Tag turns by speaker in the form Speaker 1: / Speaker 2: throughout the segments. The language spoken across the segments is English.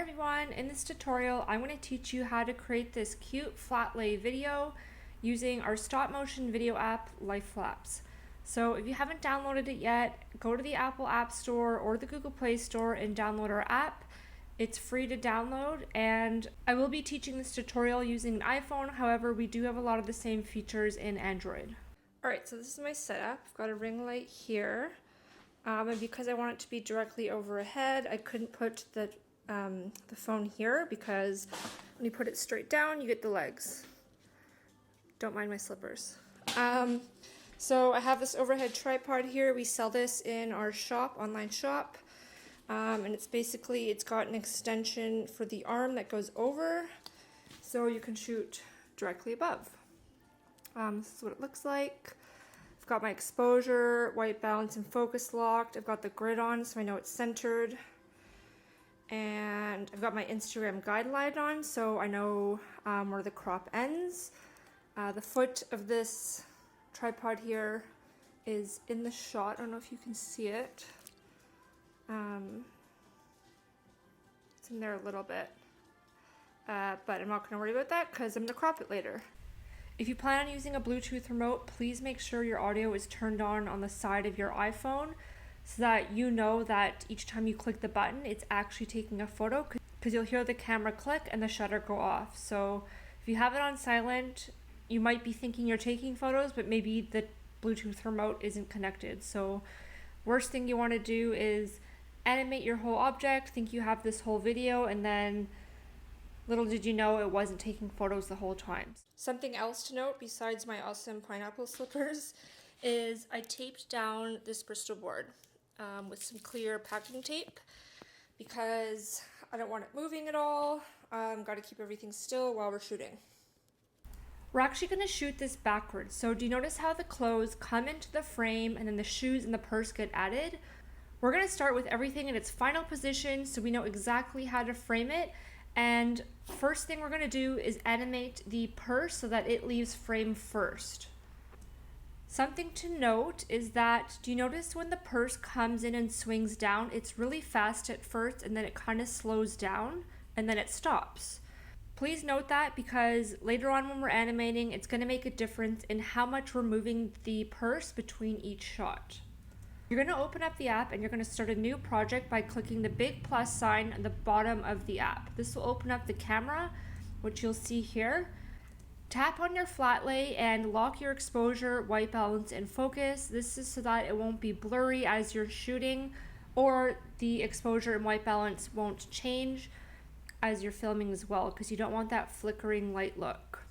Speaker 1: everyone, in this tutorial I'm going to teach you how to create this cute flat lay video using our stop motion video app Lapse. So if you haven't downloaded it yet, go to the Apple App Store or the Google Play Store and download our app. It's free to download, and I will be teaching this tutorial using an iPhone. However, we do have a lot of the same features in Android. Alright, so this is my setup. I've got a ring light here. And because I want it to be directly overhead, I couldn't put the phone here because when you put it straight down, you get the legs. Don't mind my slippers. So I have this overhead tripod here. We sell this in our shop, online shop. And it's got an extension for the arm that goes over, so you can shoot directly above. This is what it looks like. I've got my exposure, white balance, and focus locked. I've got the grid on so I know it's centered. And I've got my Instagram guideline on so I know where the crop ends. The foot of this tripod here is in the shot. I don't know if you can see it. It's in there a little bit. But I'm not going to worry about that because I'm going to crop it later. If you plan on using a Bluetooth remote, please make sure your audio is turned on the side of your iPhone so that you know that each time you click the button, it's actually taking a photo, because you'll hear the camera click and the shutter go off. So if you have it on silent, you might be thinking you're taking photos, but maybe the Bluetooth remote isn't connected. So worst thing you want to do is animate your whole object, think you have this whole video, and then little did you know it wasn't taking photos the whole time. Something else to note besides my awesome pineapple slippers is I taped down this Bristol board with some clear packing tape because I don't want it moving at all. Got to keep everything still while we're shooting. We're actually going to shoot this backwards. So do you notice how the clothes come into the frame and then the shoes and the purse get added? We're going to start with everything in its final position so we know exactly how to frame it. And first thing we're going to do is animate the purse so that it leaves frame first. Something to note is that, do you notice when the purse comes in and swings down, it's really fast at first and then it kind of slows down and then it stops. Please note that because later on when we're animating, it's going to make a difference in how much we're moving the purse between each shot. You're going to open up the app and you're going to start a new project by clicking the big plus sign at the bottom of the app. This will open up the camera, which you'll see here. Tap on your flat lay and lock your exposure, white balance, and focus. This is so that it won't be blurry as you're shooting, or the exposure and white balance won't change as you're filming as well, because you don't want that flickering light look.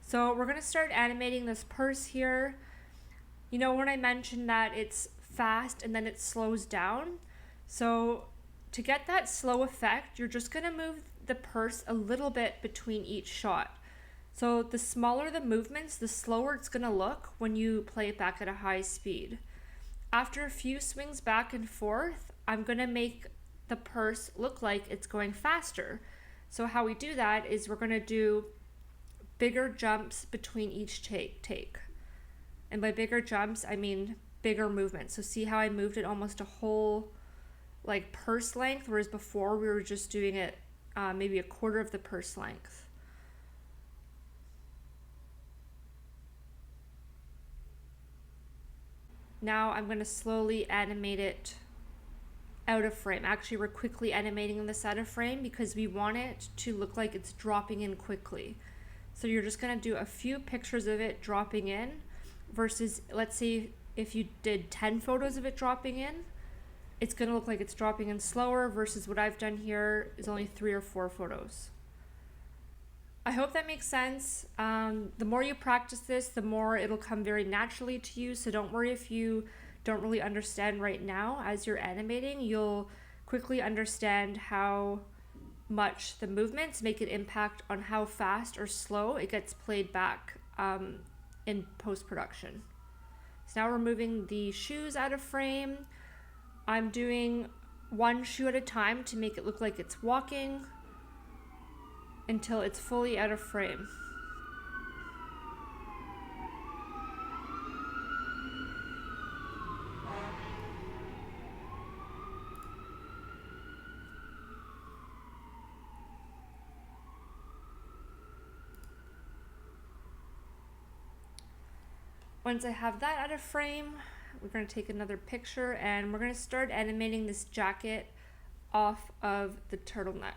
Speaker 1: So we're going to start animating this purse here. You know when I mentioned that it's fast and then it slows down? So to get that slow effect, you're just going to move the purse a little bit between each shot. So the smaller the movements, the slower it's going to look when you play it back at a high speed. After a few swings back and forth, I'm going to make the purse look like it's going faster. So how we do that is we're going to do bigger jumps between each take. And by bigger jumps, I mean bigger movements. So see how I moved it almost a whole purse length, whereas before we were just doing it maybe a quarter of the purse length. Now I'm going to slowly animate it out of frame. Actually, we're quickly animating this out of frame because we want it to look like it's dropping in quickly. So you're just going to do a few pictures of it dropping in versus, let's say, if you did 10 photos of it dropping in, it's going to look like it's dropping in slower versus what I've done here is only 3 or 4 photos. I hope that makes sense. The more you practice this, the more it'll come very naturally to you. So don't worry if you don't really understand right now. As you're animating, you'll quickly understand how much the movements make an impact on how fast or slow it gets played back in post-production. So now we're moving the shoes out of frame. I'm doing one shoe at a time to make it look like it's walking until it's fully out of frame. Once I have that out of frame, we're going to take another picture and we're going to start animating this jacket off of the turtleneck.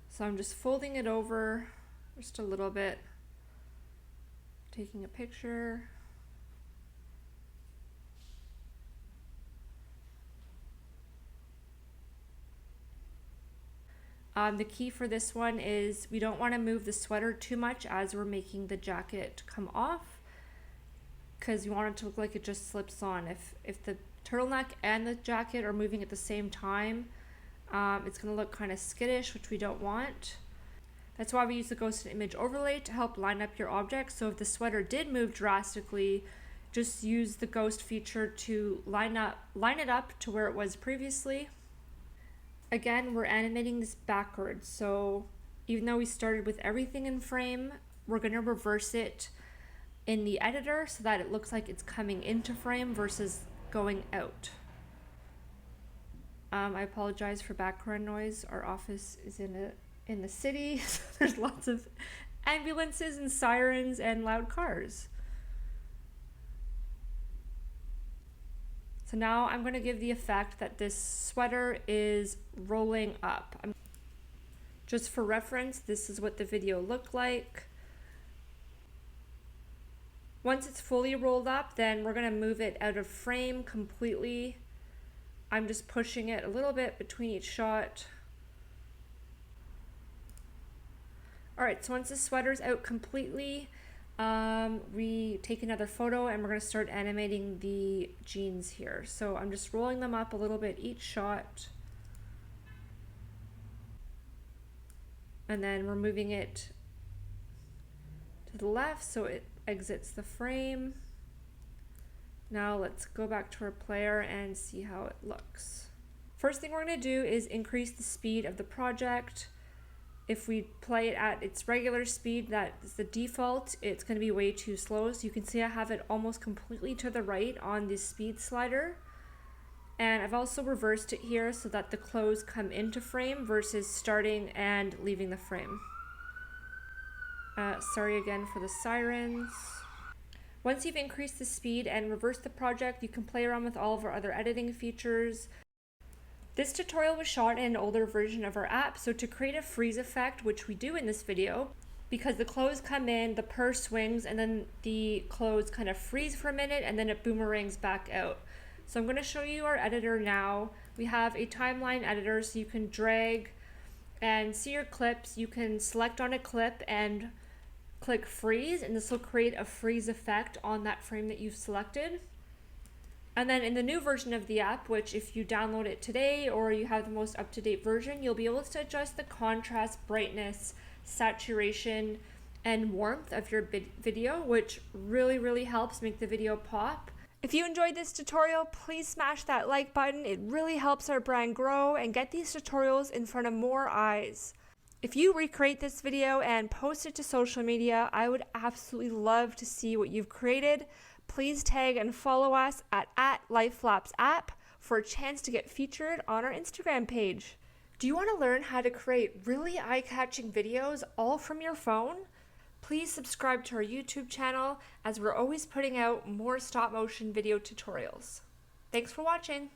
Speaker 1: So I'm just folding it over just a little bit, taking a picture. The key for this one is we don't want to move the sweater too much as we're making the jacket come off, because you want it to look like it just slips on. If the turtleneck and the jacket are moving at the same time, it's going to look kind of skittish, which we don't want. That's why we use the ghost image overlay to help line up your object. So if the sweater did move drastically, just use the ghost feature to line it up to where it was previously. Again, we're animating this backwards, so even though we started with everything in frame, we're going to reverse it in the editor so that it looks like it's coming into frame versus going out. I apologize for background noise. Our office is in the city, so there's lots of ambulances and sirens and loud cars. So now I'm going to give the effect that this sweater is rolling up. Just for reference, this is what the video looked like. Once it's fully rolled up, then we're going to move it out of frame completely. I'm just pushing it a little bit between each shot. Alright, so once the sweater's out completely, we take another photo and we're going to start animating the jeans here. So I'm just rolling them up a little bit each shot. And then we're moving it to the left so it exits the frame. Now let's go back to our player and see how it looks. First thing we're going to do is increase the speed of the project. If we play it at its regular speed, that is the default, it's going to be way too slow. So you can see I have it almost completely to the right on the speed slider. And I've also reversed it here so that the clothes come into frame versus starting and leaving the frame. Sorry again for the sirens. Once you've increased the speed and reversed the project, you can play around with all of our other editing features. This tutorial was shot in an older version of our app, so to create a freeze effect, which we do in this video, because the clothes come in, the purse swings, and then the clothes kind of freeze for a minute, and then it boomerangs back out. So I'm going to show you our editor now. We have a timeline editor, so you can drag and see your clips. You can select on a clip and click freeze, and this will create a freeze effect on that frame that you've selected. And then in the new version of the app, which if you download it today or you have the most up-to-date version, you'll be able to adjust the contrast, brightness, saturation, and warmth of your video, which really helps make the video pop. If you enjoyed this tutorial, please smash that like button. It really helps our brand grow and get these tutorials in front of more eyes. If you recreate this video and post it to social media, I would absolutely love to see what you've created. Please tag and follow us at LifeLapseApp for a chance to get featured on our Instagram page. Do you want to learn how to create really eye-catching videos all from your phone? Please subscribe to our YouTube channel as we're always putting out more stop-motion video tutorials. Thanks for watching!